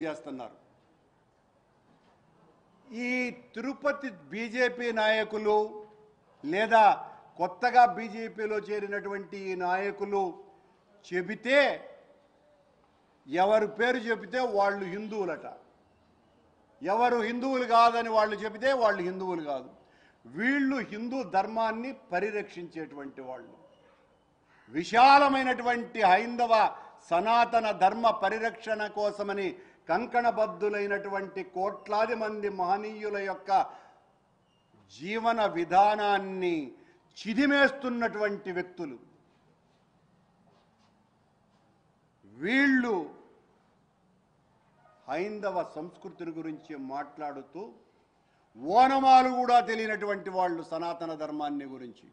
చేస్తున్నారు. ఈ తిరుపతి బీజేపీ నాయకులు లేదా కొత్తగా బీజేపీలో చేరినటువంటి ఈ నాయకులు చెబితే ఎవరు పేరు చెబితే వాళ్ళు హిందువులట, ఎవరు హిందువులు కాదని వాళ్ళు చెబితే వాళ్ళు హిందువులు కాదు. వీళ్ళు హిందూ ధర్మాన్ని పరిరక్షించేటువంటి వాళ్ళు, విశాలమైనటువంటి హైందవ సనాతన ధర్మ పరిరక్షణ కోసమని కంకణబద్ధులైనటువంటి కోట్లాది మంది మహనీయుల యొక్క జీవన విధానాన్ని చిదిమేస్తున్నటువంటి వ్యక్తులు వీళ్ళు. హైందవ సంస్కృతిని గురించి మాట్లాడుతూ ఓనమాలు కూడా తెలియనటువంటి వాళ్ళు సనాతన ధర్మాన్ని గురించి.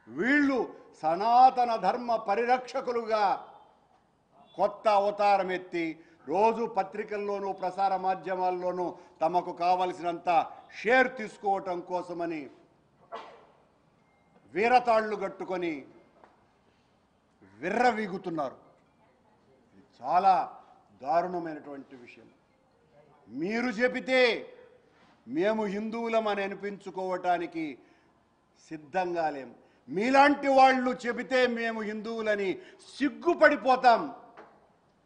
వీళ్ళు సనాతన ధర్మ పరిరక్షకులుగా కొత్త అవతారం ఎత్తి రోజు పత్రికల్లోనూ ప్రసార మాధ్యమాల్లోనూ తమకు కావలసినంత షేర్ తీసుకోవటం కోసమని వీరతాళ్లు కట్టుకొని విర్రవీగుతున్నారు. చాలా దారుణమైనటువంటి విషయం. మీరు చెబితే మేము హిందువులమని అనిపించుకోవటానికి సిద్ధంగా లేం. మీలాంటి వాళ్ళు చెబితే మేము హిందువులని సిగ్గుపడిపోతాం.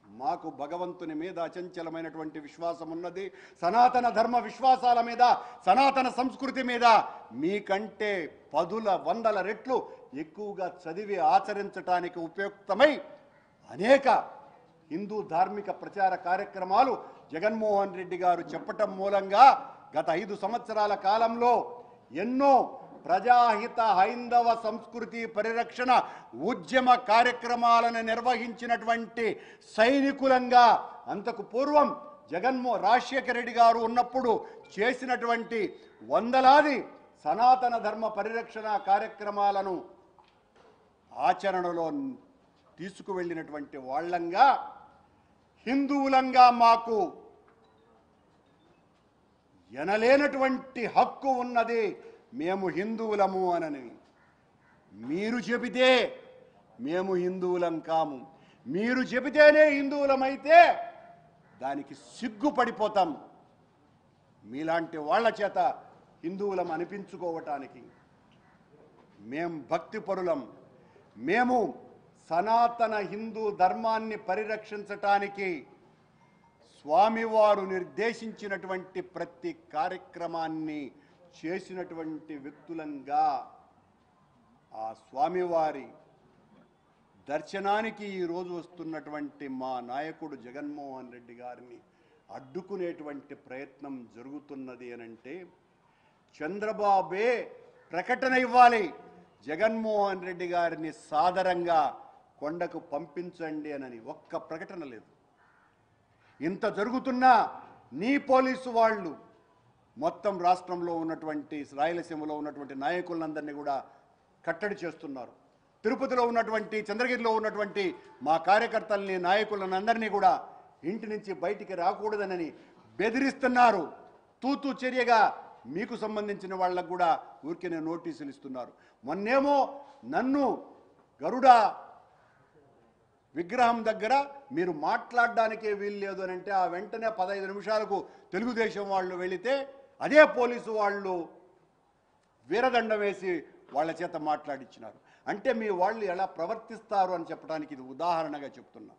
మాకు భగవంతుని మీద అచంచలమైనటువంటి విశ్వాసం ఉన్నది. సనాతన ధర్మ విశ్వాసాల మీద, సనాతన సంస్కృతి మీద మీకంటే పదుల వందల రెట్లు ఎక్కువగా చదివి ఆచరించటానికి ఉపయుక్తమై అనేక హిందూ ధార్మిక ప్రచార కార్యక్రమాలు జగన్మోహన్ రెడ్డి గారు చెప్పటం మూలంగా గత 5 సంవత్సరాల కాలంలో ఎన్నో ప్రజాహిత హైందవ సంస్కృతి పరిరక్షణ ఉద్యమ కార్యక్రమాలను నిర్వహించినటువంటి సైనికులంగా, అంతకు పూర్వం రాజశేఖర రెడ్డి గారు ఉన్నప్పుడు చేసినటువంటి వందలాది సనాతన ధర్మ పరిరక్షణ కార్యక్రమాలను ఆచరణలో తీసుకువెళ్ళినటువంటి వాళ్ళంగా, హిందువులంగా మాకు ఎనలేనటువంటి హక్కు ఉన్నది, మేము హిందువులము అనని మీరు చెబితే మేము హిందువులం కాము. మీరు చెబితేనే హిందువులమైతే దానికి సిగ్గుపడిపోతాం. మీలాంటి వాళ్ళ చేత హిందువులం అనిపించుకోవటానికి మేం భక్తిపరులం. మేము సనాతన హిందూ ధర్మాన్ని పరిరక్షించటానికి స్వామివారు నిర్దేశించినటువంటి ప్రతి కార్యక్రమాన్ని చేసినటువంటి వ్యక్తులంగా ఆ స్వామివారి దర్శనానికి ఈరోజు వస్తున్నటువంటి మా నాయకుడు జగన్మోహన్ రెడ్డి గారిని అడ్డుకునేటువంటి ప్రయత్నం జరుగుతున్నది అనంటే చంద్రబాబే ప్రకటన ఇవ్వాలి. జగన్మోహన్ రెడ్డి గారిని సాదరంగా కొండకు పంపించండి అనని ఒక్క ప్రకటన లేదు. ఇంత జరుగుతున్నా నీ పోలీసు వాళ్ళు మొత్తం రాష్ట్రంలో ఉన్నటువంటి, రాయలసీమలో ఉన్నటువంటి నాయకులందరినీ కూడా కట్టడి చేస్తున్నారు. తిరుపతిలో ఉన్నటువంటి, చంద్రగిరిలో ఉన్నటువంటి మా కార్యకర్తల్ని, నాయకులందరినీ కూడా ఇంటి నుంచి బయటికి రాకూడదనని బెదిరిస్తున్నారు. తూతూ చర్యగా మీకు సంబంధించిన వాళ్ళకు కూడా ఊరికే నోటీసులు ఇస్తున్నారు. మొన్నేమో నన్ను గరుడ విగ్రహం దగ్గర మీరు మాట్లాడడానికే వీలు లేదు అని అంటే ఆ వెంటనే 15 నిమిషాలకు తెలుగుదేశం వాళ్ళు వెళితే అదే పోలీసు వాళ్ళు వీరదండం వేసి వాళ్ళ చేత మాట్లాడించినారు. అంటే మీ వాళ్ళు ఎలా ప్రవర్తిస్తారు అని చెప్పడానికి ఇది ఉదాహరణగా చెప్తున్నా.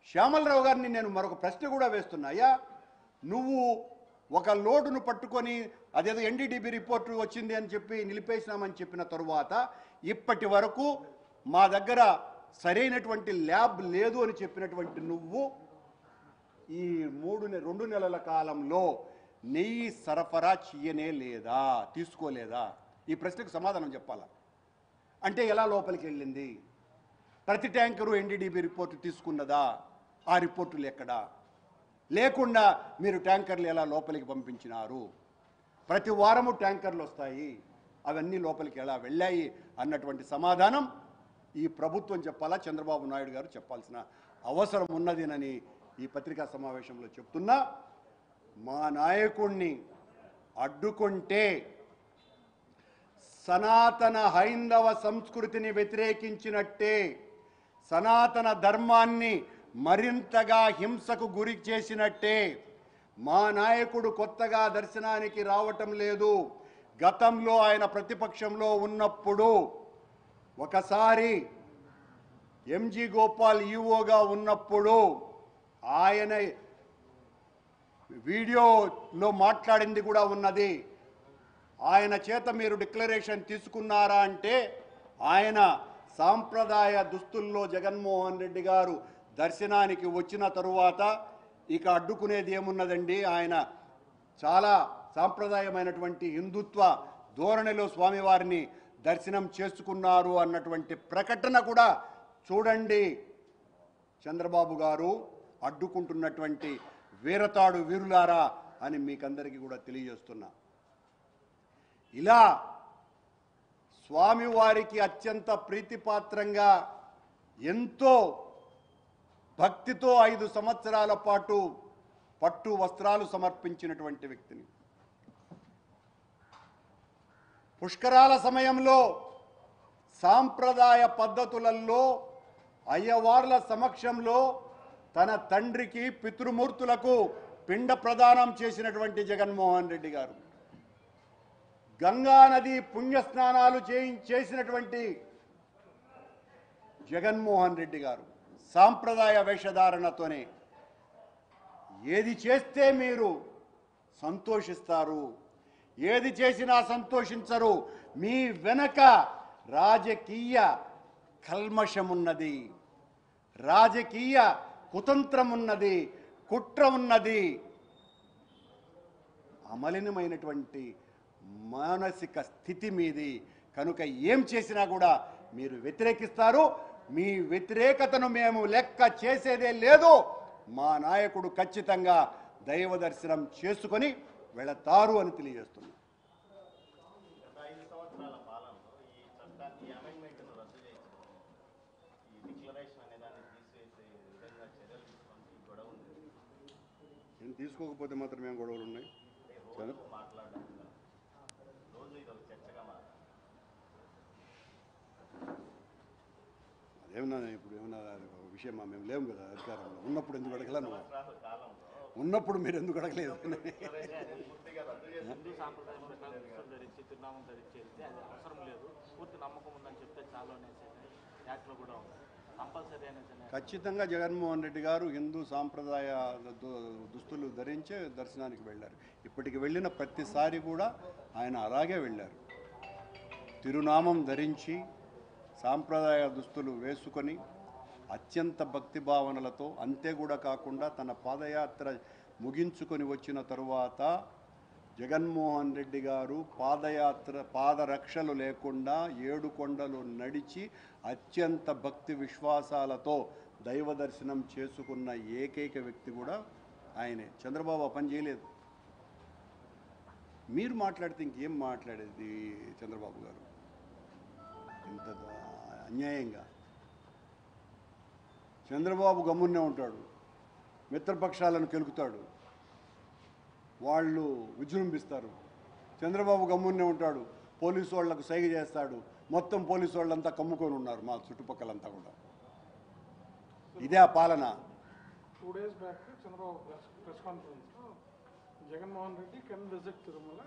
శ్యామలరావు గారిని నేను మరొక ప్రశ్న కూడా వేస్తున్నా. అయ్యా, నువ్వు ఒక లోడును పట్టుకొని అదేదో ఎన్డీడీబీ రిపోర్టు వచ్చింది అని చెప్పి నిలిపేసినామని చెప్పిన తరువాత ఇప్పటి వరకు మా దగ్గర సరైనటువంటి ల్యాబ్ లేదు అని చెప్పినటువంటి నువ్వు ఈ 2 నెలల కాలంలో నెయ్యి సరఫరా చేయనే లేదా, తీసుకోలేదా? ఈ ప్రశ్నకు సమాధానం చెప్పాలా. అంటే ఎలా లోపలికి వెళ్ళింది? ప్రతి ట్యాంకరు ఎన్డీడీబీ రిపోర్టు తీసుకున్నదా? ఆ రిపోర్టులు ఎక్కడా? లేకుండా మీరు ట్యాంకర్లు ఎలా లోపలికి పంపించినారు? ప్రతి వారము ట్యాంకర్లు వస్తాయి, అవన్నీ లోపలికి ఎలా వెళ్ళాయి అన్నటువంటి సమాధానం ఈ ప్రభుత్వం చెప్పాలా, చంద్రబాబు నాయుడు గారు చెప్పాల్సిన అవసరం ఉన్నదినని ఈ పత్రికా సమావేశంలో చెప్తున్నా. మా నాయకుణ్ణి అడ్డుకుంటే సనాతన హైందవ సంస్కృతిని వ్యతిరేకించినట్టే, సనాతన ధర్మాన్ని మరింతగా హింసకు గురి చేసినట్టే. మా నాయకుడు కొత్తగా దర్శనానికి రావటం లేదు. గతంలో ఆయన ప్రతిపక్షంలో ఉన్నప్పుడు ఒకసారి ఎంజీ గోపాల్ ఈఓగా ఉన్నప్పుడు ఆయన వీడియోలో మాట్లాడింది కూడా ఉన్నది. ఆయన చేత మీరు డిక్లరేషన్ తీసుకున్నారా అంటే ఆయన సాంప్రదాయ దుస్తుల్లో జగన్మోహన్ రెడ్డి గారు దర్శనానికి వచ్చిన తరువాత ఇక అడ్డుకునేది ఏమున్నదండి? ఆయన చాలా సాంప్రదాయమైనటువంటి హిందుత్వ ధోరణిలో స్వామివారిని దర్శనం చేసుకున్నారు అన్నటువంటి ప్రకటన కూడా చూడండి. చంద్రబాబు గారు అడ్డుకుంటున్నటువంటి వీరతాడు వీరులారా అని మీకందరికీ కూడా తెలియజేస్తున్నా. ఇలా స్వామివారికి అత్యంత ప్రీతిపాత్రంగా ఎంతో భక్తితో 5 సంవత్సరాల పాటు పట్టు వస్త్రాలు సమర్పించినటువంటి వ్యక్తిని పుష్కరాల సమయంలో సాంప్రదాయ పద్ధతులలో అయ్యవార్ల సమక్షంలో తన తండ్రికి పితృమూర్తులకు పిండ ప్రదానం చేసినటువంటి జగన్మోహన్ రెడ్డి గారు, గంగా నది పుణ్యస్నానాలు చేసినటువంటి జగన్మోహన్ రెడ్డి గారు సాంప్రదాయ వేషధారణతోనే ఏది చేస్తే మీరు సంతోషిస్తారు, ఏది చేసినా సంతోషించరు. మీ వెనక రాజకీయ కల్మషం ఉన్నది, రాజకీయ కుతంత్రం ఉన్నది, కుట్ర ఉన్నది, అమలినమైనటువంటి మానసిక స్థితి మీది. కనుక ఏం చేసినా కూడా మీరు వ్యతిరేకిస్తారు. మీ వ్యతిరేకతను మేము లెక్క చేసేదే లేదు. మా నాయకుడు ఖచ్చితంగా దైవ దర్శనం చేసుకొని వెళతారు అని తెలియజేస్తున్నాం. తీసుకోకపోతే మాత్రం ఏం గొడవలు ఉన్నాయి? అదేమన్నా ఇప్పుడు ఏమన్నా విషయం మేము లేము కదా అధికారంలో ఉన్నప్పుడు ఎందుకు అడగల? నువ్వు ఉన్నప్పుడు మీరు ఎందుకు అడగలేదు? ఖచ్చితంగా జగన్మోహన్ రెడ్డి గారు హిందూ సాంప్రదాయ దుస్తులు ధరించే దర్శనానికి వెళ్ళారు. ఇప్పటికి వెళ్ళిన ప్రతిసారి కూడా ఆయన అలాగే వెళ్ళారు. తిరునామం ధరించి సాంప్రదాయ దుస్తులు వేసుకొని అత్యంత భక్తి భావనలతో, అంతే కూడా కాకుండా తన పాదయాత్ర ముగించుకొని వచ్చిన తరువాత జగన్మోహన్ రెడ్డి గారు పాదరక్షలు లేకుండా 7 కొండలు నడిచి అత్యంత భక్తి విశ్వాసాలతో దైవ దర్శనం చేసుకున్న ఏకైక వ్యక్తి కూడా ఆయనే. చంద్రబాబు పని చేయలేదు. మీరు మాట్లాడితే ఇంకేం మాట్లాడేది చంద్రబాబు గారు? ఇంత అన్యాయంగా చంద్రబాబు గమ్మున్నే ఉంటాడు, మిత్రపక్షాలను కెలుకుతాడు, వాళ్ళు విజృంభిస్తారు. చంద్రబాబు గమ్మున్నే ఉంటాడు, పోలీసు వాళ్లకు సైగ చేస్తాడు. మొత్తం పోలీసు వాళ్ళంతా కమ్ముకొని ఉన్నారు మా చుట్టుపక్కలంతా కూడా. ఇదే ఆ పాలన. 2 days back Chandrababu press conference లో జగన్మోహన్ రెడ్డి కెన్ విజిట్ తిరుమల